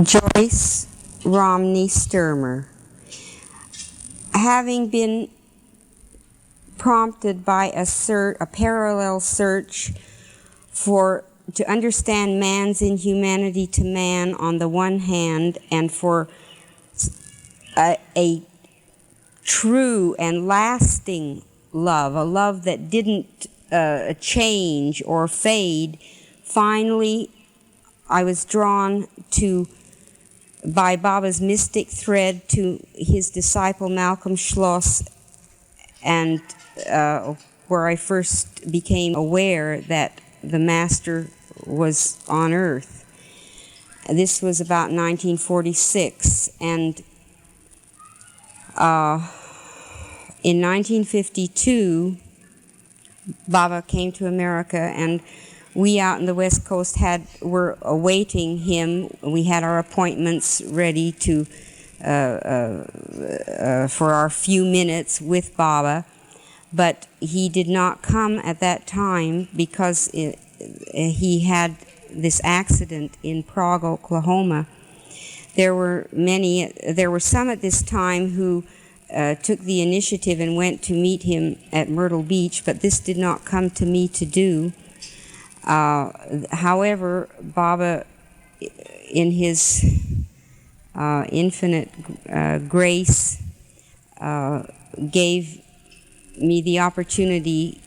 Joyce Stermer. Having been prompted by a parallel search to understand man's inhumanity to man on the one hand, and for a true and lasting love, a love that didn't change or fade, finally I was drawn by Baba's mystic thread to his disciple Malcolm Schloss, and where I first became aware that the Master was on earth. This was about 1946, and in 1952, Baba came to America, and we out in the West Coast were awaiting him. We had our appointments ready for our few minutes with Baba, but he did not come at that time because he had this accident in Prague, Oklahoma. There were some at this time who took the initiative and went to meet him at Myrtle Beach, but this did not come to me to do. However, Baba, in his infinite grace, gave me the opportunity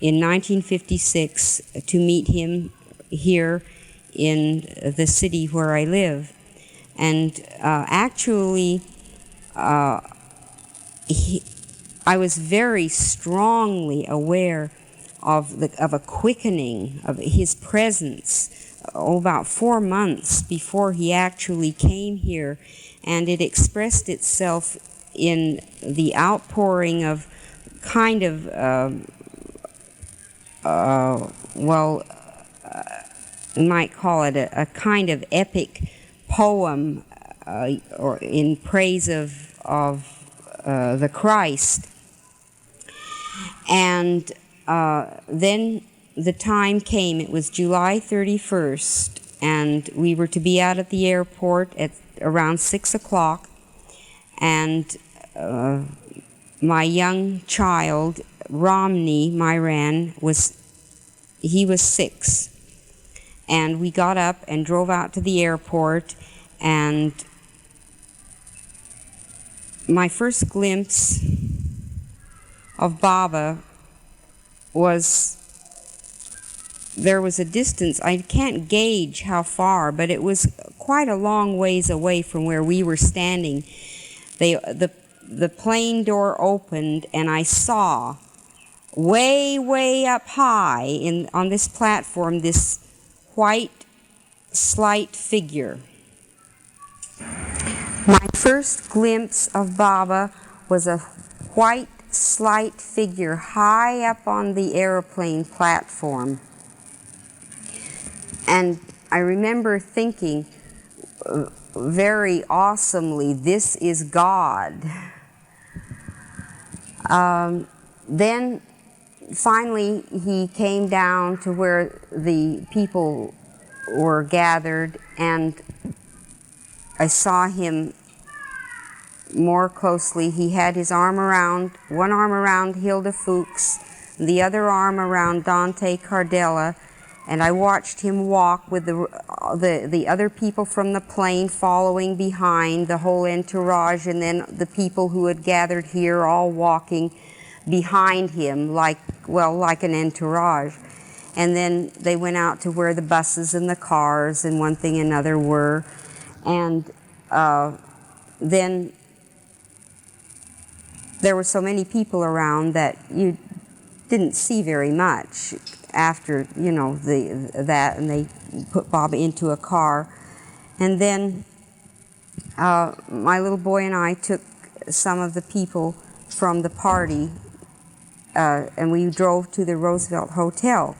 in 1956 to meet him here in the city where I live. And actually, I was very strongly aware of a quickening of his presence about 4 months before he actually came here, and it expressed itself in the outpouring of kind of you might call it a kind of epic poem or in praise of the Christ. And then the time came. It was July 31st, and we were to be out at the airport at around 6 o'clock, and my young child, Myran, was 6. And we got up and drove out to the airport, and my first glimpse of Baba there was a distance. I can't gauge how far, but it was quite a long ways away from where we were standing. The plane door opened, and I saw way up high on this platform this white, slight figure. My first glimpse of Baba was a white, slight figure high up on the airplane platform. And I remember thinking very awesomely, this is God. Then finally he came down to where the people were gathered, and I saw him more closely. He had his one arm around Hilda Fuchs, the other arm around Dante Cardella, and I watched him walk with the other people from the plane following behind, the whole entourage, and then the people who had gathered here all walking behind him like an entourage. And then they went out to where the buses and the cars and one thing and another were, and then there were so many people around that you didn't see very much after, that, and they put Baba into a car. And then my little boy and I took some of the people from the party, and we drove to the Roosevelt Hotel.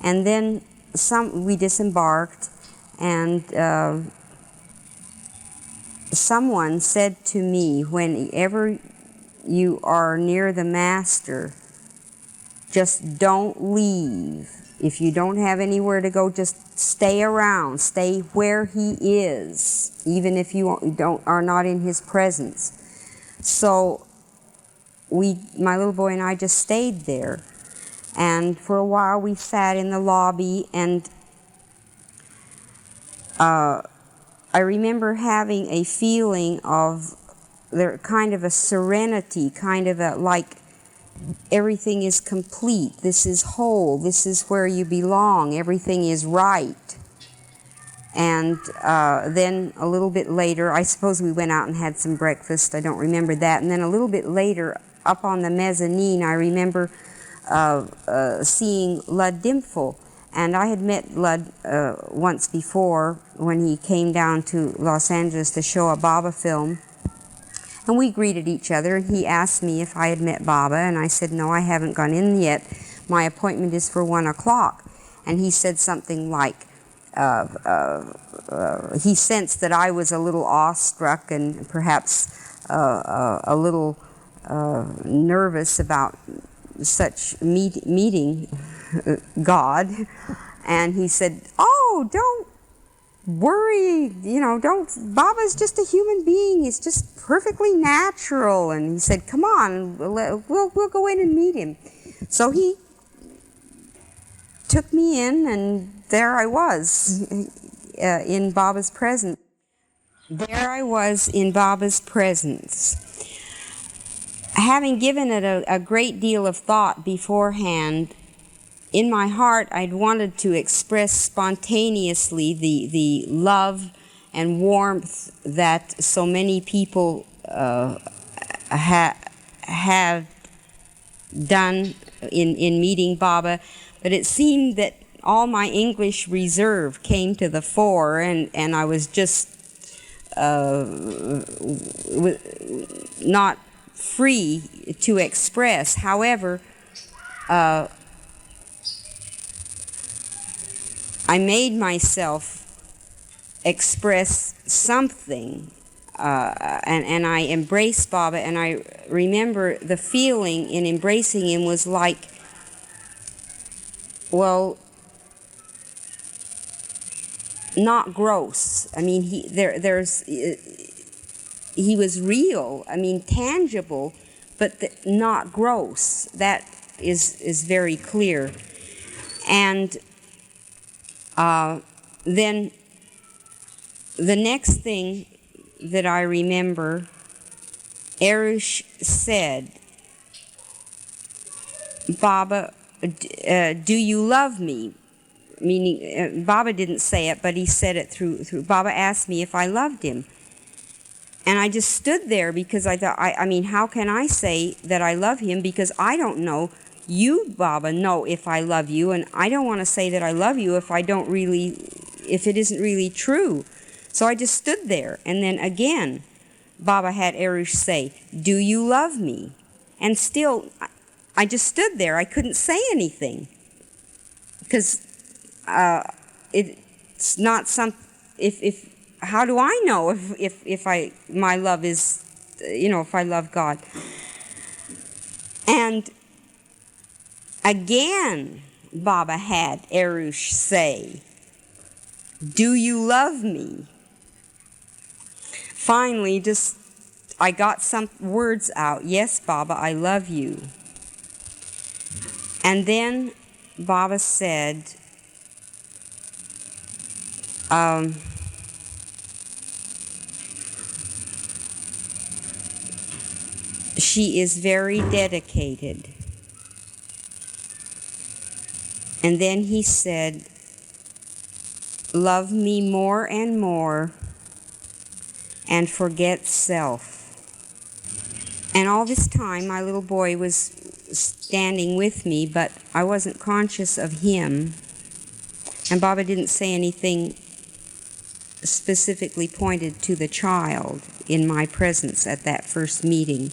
And then we disembarked, and someone said to me, whenever you are near the Master, just don't leave. If you don't have anywhere to go, just stay around. Stay where he is, even if you are not in his presence. So my little boy and I just stayed there. And for a while we sat in the lobby, and I remember having a feeling of kind of a serenity, kind of a like everything is complete, this is whole, this is where you belong, everything is right. And then a little bit later, I suppose we went out and had some breakfast, I don't remember that, and then a little bit later, up on the mezzanine, I remember seeing Lud Dimphel. And I had met Lud once before when he came down to Los Angeles to show a Baba film. And we greeted each other, and he asked me if I had met Baba, and I said, no, I haven't gone in yet. My appointment is for 1 o'clock. And he said something like, he sensed that I was a little awestruck and perhaps a little nervous about such meeting God. And he said, oh, don't worry, Baba's just a human being, he's just perfectly natural. And he said, come on, we'll go in and meet him. So he took me in, and there I was in Baba's presence. There I was in Baba's presence. Having given it a great deal of thought beforehand, in my heart, I'd wanted to express spontaneously the love and warmth that so many people have done in meeting Baba, but it seemed that all my English reserve came to the fore, and I was just not free to express. However, I made myself express something, and I embraced Baba, and I remember the feeling in embracing him was like, well, not gross. I mean, he was real, I mean, tangible, but not gross. That is very clear. And then the next thing that I remember, Erush said, Baba, do you love me? Meaning, Baba didn't say it, but he said it through. Baba asked me if I loved him. And I just stood there because I thought, I mean, how can I say that I love him? Because I don't know. You, Baba, know if I love you, and I don't want to say that I love you if it isn't really true. So I just stood there, and then again, Baba had Erush say, do you love me? And still, I just stood there. I couldn't say anything. Because it's not how do I know if my love is, if I love God? And again, Baba had Erush say, do you love me? Finally, I got some words out. Yes, Baba, I love you. And then Baba said, she is very dedicated. And then he said, love me more and more and forget self. And all this time, my little boy was standing with me, but I wasn't conscious of him. And Baba didn't say anything specifically pointed to the child in my presence at that first meeting.